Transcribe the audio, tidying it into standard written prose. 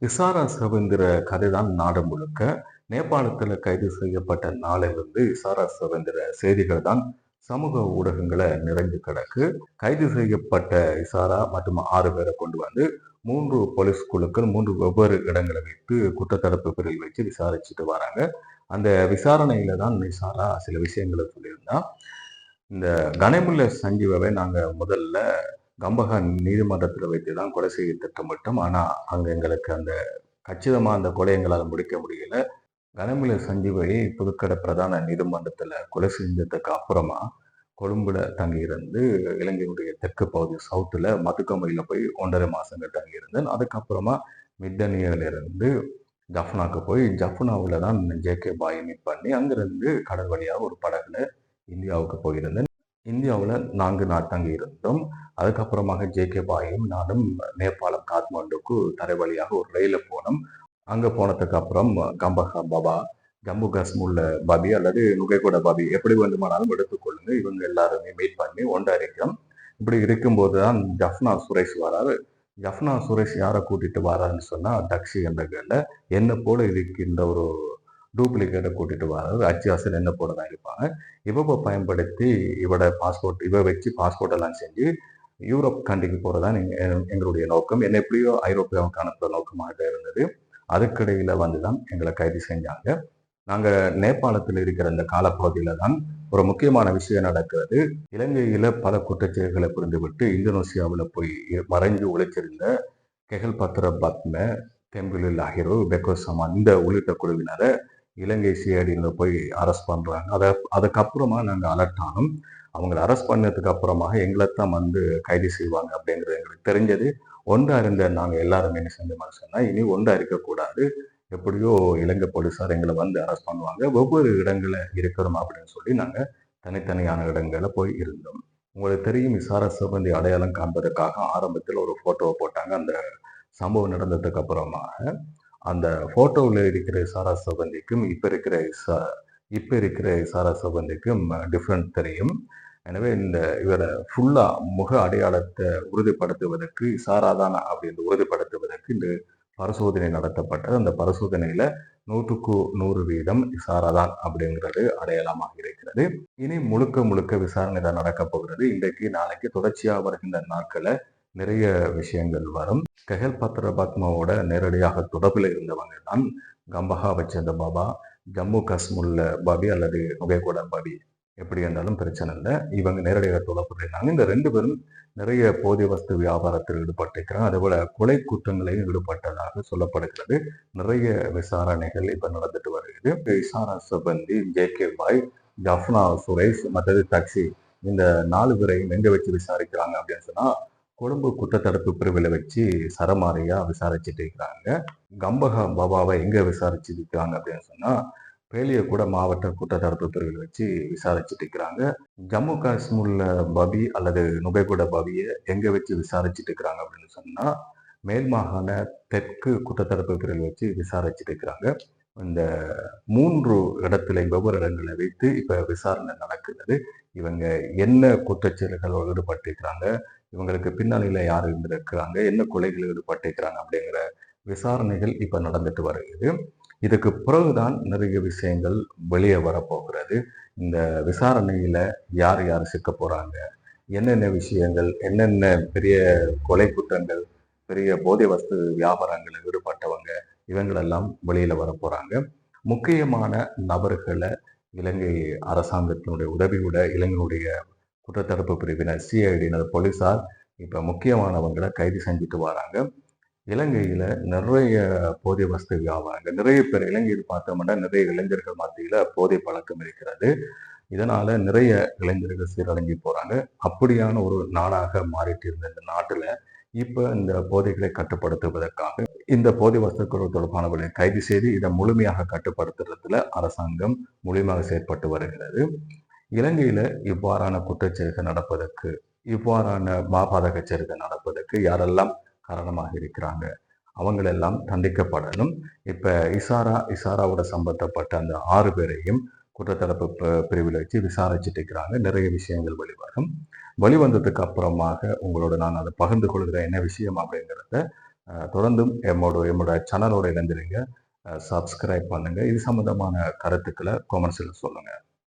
இசாரா சவேந்திர கதைதான் நாடு முழுக்க. நேபாளத்துல கைது செய்யப்பட்ட நாளிலிருந்து இசாரா சவேந்திர செய்திகள் தான் சமூக ஊடகங்களை நிறைஞ்சு கிடக்கு. கைது செய்யப்பட்ட இசாரா மற்றும் 6 பேரை கொண்டு வந்து 3 போலீஸ் குழுக்கள் 3 வெவ்வேறு இடங்களை வைத்து குற்றத்தடுப்பு பிரிவில் வச்சு விசாரிச்சுட்டு வராங்க. அந்த விசாரணையில தான் இசாரா சில விஷயங்களை சொல்லியிருந்தா. இந்த கனமுல்ல சஞ்சீவவை நாங்க முதல்ல கம்பஹா நீதிமன்றத்தில் வைத்து தான் கொலை செய்ய திட்டமிட்டோம். ஆனா அங்க எங்களுக்கு அந்த கச்சிதமா அந்த கொலை எங்களால் முடிக்க முடியல. கனமுல்ல சஞ்சீவை புதுக்கடை பிரதான நீதிமன்றத்துல கொலை செஞ்சதுக்கு அப்புறமா கொழும்புல தங்கியிருந்து இலங்கையுடைய தெற்கு பகுதி சவுத்துல மதுக்கமையில போய் 1.5 மாசங்கள் தங்கியிருந்தேன். அதுக்கப்புறமா மிட்டனியில இருந்து ஜஃப்னாக்கு போய் ஜஃப்னாவில் தான் ஜேகே பாயை மீட் பண்ணி அங்கிருந்து கடல் வழியாக ஒரு படகுல இந்தியாவுக்கு போயிருந்தேன். இந்தியாவில் 4 நாள் தங்கி இருந்தோம். அதுக்கப்புறமாக ஜேகே பாயும் நானும் நேபாளம் காத்மாண்டுக்கு தரை வழியாக ஒரு ரயிலில் போனோம். அங்கே போனதுக்கு அப்புறம் கம்பஹா பாபா, ஜம்மு காஷ்மீர்ல பாபி அல்லது நுகைகொட பாபி எப்படி வேண்டுமானாலும் எடுத்துக்கொள்ளுங்க. இவங்க எல்லாருமே மீட் பண்ணி ஒன்றா இருக்கிறோம். இப்படி இருக்கும்போது தான் ஜஃப்னா சுரேஷ் வராரு. ஜஃப்னா சுரேஷ் யாரை கூட்டிட்டு வராருன்னு சொன்னா டக்ஸி என்ற கேள்ல என்ன போல இருக்கின்ற ஒரு டூப்ளிகேட்டை கூட்டிட்டு வராரு. அச்சியாசல் என்ன போல தான் இருப்பாங்க. இவவை பயன்படுத்தி இவ வச்சு பாஸ்போர்ட் எல்லாம் செஞ்சு யூரோப் கண்ட்ரிக்கு போறதான் எங்களுடைய நோக்கம். என்ன எப்படியோ ஐரோப்பியாவுக்கு அனுப்புற நோக்கமாக இருந்தது. அதுக்கிடையில வந்துதான் எங்களை கைது செஞ்சாங்க. நாங்க நேபாளத்தில் இருக்கிற இந்த காலப்பகுதியில தான் ஒரு முக்கியமான விஷயம் நடக்கிறது. இலங்கையில பல குற்றச்செயல்களை புரிந்துவிட்டு இந்தோனேசியாவில் போய் மறைஞ்சு ஒழிச்சிருந்த கெகல் பத்ர பத்ம, தெம்பிலில் அஹிரு, பெக்கோ சமான் இந்த உள்ளிட்ட குழுவினரை இலங்கை சிஐடியில் போய் அரெஸ்ட் பண்றாங்க. அதுக்கப்புறமா நாங்க அலர்ட் ஆனோம். அவங்களை அரெஸ்ட் பண்ணதுக்கு அப்புறமாக எங்களைத்தான் வந்து கைது செய்வாங்க அப்படிங்கிறது எங்களுக்கு தெரிஞ்சது. ஒன்றா இருந்த நாங்க எல்லாரும் என்ன செஞ்சோம்னு சொன்னா இனி ஒன்றா இருக்கக்கூடாது. எப்படியோ இலங்கை போலீஸார் எங்களை வந்து அரெஸ்ட் பண்ணுவாங்க. ஒவ்வொரு இடங்களை இருக்கிறோம் அப்படின்னு சொல்லி நாங்க தனித்தனியான இடங்களை போய் இருந்தோம். உங்களுக்கு தெரியும் இசாரா சிவந்தி அடையாளம் காண்பதற்காக ஆரம்பத்தில் ஒரு போட்டோவை போட்டாங்க. அந்த சம்பவம் நடந்ததுக்கு அப்புறமாக அந்த போட்டோவில் இருக்கிற இசாரா சிவந்திக்கும் இப்ப இருக்கிற இசாரா சிவந்திக்கும் டிஃப்ரெண்ட் தெரியும். எனவே இந்த இவரை ஃபுல்லா முக அடையாளத்தை உறுதிப்படுத்துவதற்கு இசாராதானா அப்படின்னு உறுதிப்படுத்துவதற்கு இந்த பரிசோதனை நடத்தப்பட்டது. அந்த பரிசோதனையில 100க்கு 100% இசாராதான் அப்படிங்கிறது அடையாளமாக இருக்கிறது. இனி முழுக்க முழுக்க விசாரணை தான் நடக்க போகிறது. இன்றைக்கு நாளைக்கு தொடர்ச்சியாக வருகின்ற நாட்களை நிறைய விஷயங்கள் வரும். கெஹல் பத்ர பத்மாவோட நேரடியாக தொடர்பில் இருந்தவங்க தான் கம்பஹாவை சேர்ந்த பாபா, ஜம்மு காஷ்மீர்ல பாபி அல்லது நுகைகொட பாபி. எப்படி இருந்தாலும் பிரச்சனை இல்லை. இவங்க நேரடியாக தொடர்பு இருந்தாங்க. இந்த 2 பேரும் நிறைய போதை வஸ்து வியாபாரத்தில் ஈடுபட்டிருக்கிறாங்க. அதே போல கொலை குற்றங்களையும் ஈடுபட்டதாக சொல்லப்படுகிறது. நிறைய விசாரணைகள் இப்ப நடந்துட்டு வருகிறது. இசாரா சிபந்தி, ஜேகே பாய், ஜஃப்னா சுரேஷ், மற்றது டாக்ஸி இந்த 4 பேரையும் எங்க வச்சு விசாரிக்கிறாங்க அப்படின்னு சொன்னா கொழும்பு குற்றத்தடுப்பு பிரிவில் வச்சு சரமாரியா விசாரிச்சுட்டு இருக்கிறாங்க. கம்பஹா பாபாவை எங்க விசாரிச்சுட்டு இருக்காங்க அப்படின்னு சொன்னா பேலியகுட மாவட்ட குற்றத்தடுப்பு பிரிவில் வச்சு விசாரிச்சுட்டு இருக்கிறாங்க. ஜம்மு காஷ்மீர்ல பபி அல்லது நுகைகொட பபியை எங்க வச்சு விசாரிச்சுட்டு இருக்கிறாங்க அப்படின்னு சொன்னா மேல் மாகாண தெற்கு குற்றத்தடுப்பு பிரிவில் வச்சு விசாரிச்சுட்டு இருக்கிறாங்க. இந்த 3 இடத்துல வெவ்வேறு இடங்களை வைத்து இப்ப விசாரணை நடக்குது. இவங்க என்ன குற்றச்செயல்களோடு ஈடுபட்டிருக்கிறாங்க, இவங்களுக்கு பின்னணியில யார் இருந்திருக்கிறாங்க, என்ன கொலைகள் ஈடுபட்டிருக்கிறாங்க அப்படிங்கிற விசாரணைகள் இப்ப நடந்துட்டு வருகிறது. இதுக்கு பிறகுதான் நிறைய விஷயங்கள் வெளியே வரப்போகிறது. இந்த விசாரணையில யார் யார் சிக்க போறாங்க, என்னென்ன விஷயங்கள், என்னென்ன பெரிய கொலை குற்றங்கள், பெரிய போதை வஸ்து வியாபாரங்களில் ஈடுபட்டவங்க இவங்களெல்லாம் வெளியில வர போறாங்க. முக்கியமான நபர்களை இலங்கை அரசாங்கத்தினுடைய உதவியோட இலங்கையுடைய குற்றத்தடுப்பு பிரிவினர் சிஐடியினர் போலீசார் இப்ப முக்கியமானவங்களை கைது செஞ்சுட்டு வராங்க. இலங்கையில நிறைய போதை வஸ்து வியாபாரங்கள் நிறைய பேர் இலங்கையில் பார்த்தோம்னா நிறைய இளைஞர்கள் மத்தியில போதை பழக்கம் இருக்கிறது. இதனால நிறைய இளைஞர்கள் சீரழிஞ்சு போறாங்க. அப்படியான ஒரு நாடாக மாறிட்டு இருந்த இந்த நாட்டுல இப்ப இந்த போதைகளை கட்டுப்படுத்துவதற்காக இந்த போதை வஸ்துக்கள் தொடர்பானவர்களை கைது செய்து இதை முழுமையாக கட்டுப்படுத்துறதுல அரசாங்கம் முழுமையாக செயற்பட்டு வருகிறது. இலங்கையில இவ்வாறான குற்றச்செயல்கள் நடப்பதற்கு, இவ்வாறான மாபாதக செயல்கள் நடப்பதற்கு யாரெல்லாம் காரணமாக இருக்கிறாங்க அவங்களெல்லாம் தண்டிக்கப்படணும். இப்ப இசாராவோட சம்பந்தப்பட்ட அந்த 6 பேரையும் குற்றத்தடுப்பு பிரிவில் வச்சு விசாரிச்சுட்டு இருக்கிறாங்க. நிறைய விஷயங்கள் வெளிவரும். வெளிவந்ததுக்கு அப்புறமாக உங்களோட நான் அதை பகிர்ந்து கொள்கிற என்ன விஷயம் அப்படிங்கிறத தொடர்ந்தும் எம்மோட சேனலோட இணைந்திருங்க. சப்ஸ்கிரைப் பண்ணுங்க. இது சம்பந்தமான கருத்துக்களை கொமெண்ட்ஸில் சொல்லுங்க.